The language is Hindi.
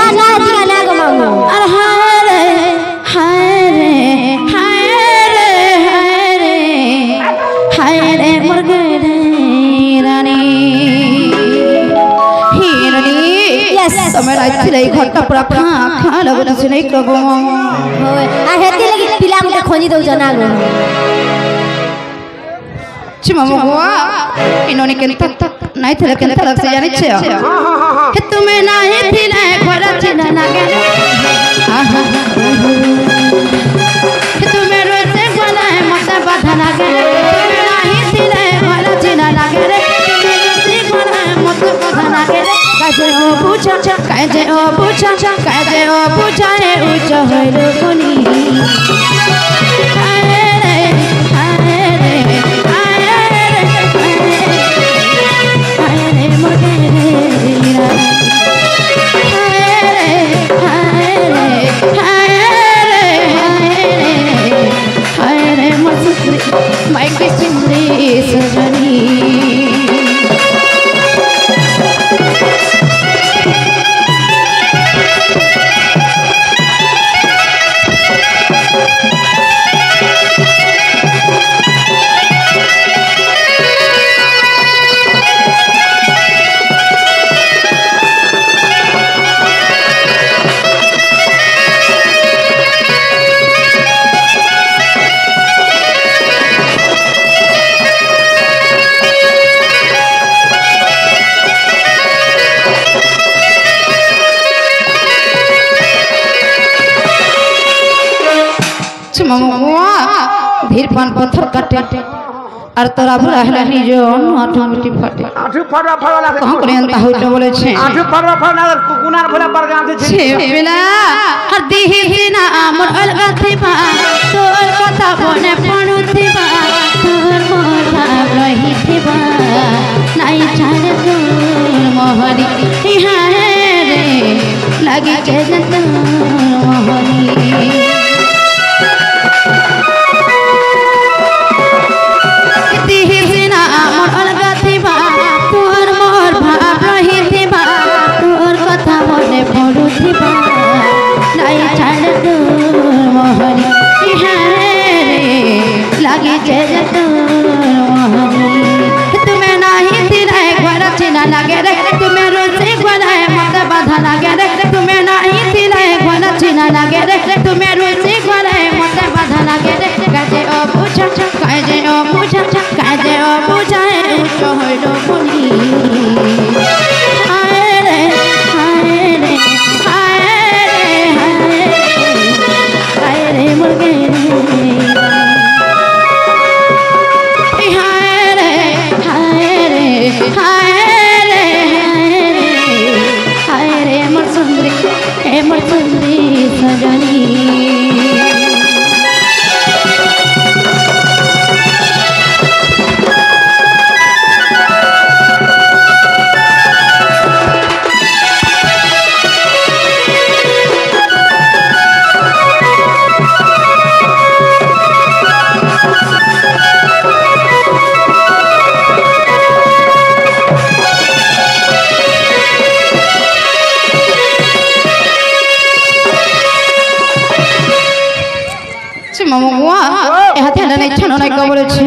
जाना गाना को मांगो अरे हाय रे हाय रे हाय रे हाय रे हाय रे मुर्गे रानी हिरनी यस समय रात रे घरटा पूरा खा खा लगो से नहीं कबो होय आ हेती लगी पिला मुके खोजी दउ जाना गो चिमा मगवा इनोने केंता नहीं थे केंता लग से जाने छे हे तुम्हें नहीं थिले घर चिना लागे हे तुम्हें रोते गला मत बाधा लागे तुम्हें नहीं थिले घर चिना लागे रे तुम्हें रोते गला मत बाधा लागे रे काजे ओ पूछा काजे ओ पूछा है उच्च होइलो कोनी धीर पान पत्थर काटे और तोरा भरा हला निजो आठो मिट्टी फाटे आठो फड़ा फड़ा लागे कहां करे अंत होइतो बोले छे आठो फड़ा फड़ा कुकुनार भला परगाम छे बेला हर दिही बिना मोर अलगाथि बा तोर कथा बने पणुथि बा तोर मोथा रही थिबा नाई छाड़े तोर मोहरी हाय रे लागी के जत मोहरी तुम्हें नहीं थिले घर चिना लागे रे तुम्हें रोसे गला मत बाधा लागे रे तुम्हें नहीं थिले घर चिना लागे रे तुम्हें रोसे गला मत बाधा लागे रे काजे ओ पूछा काजे ओ पूछा काजे ओ पूछा है उच्च होइलो कोनी हाय रे हाय रे हाय रे हाय रे मुर्गे सजनी मामा बुआ ए हाथे नहीं छनो नहीं कबरे छे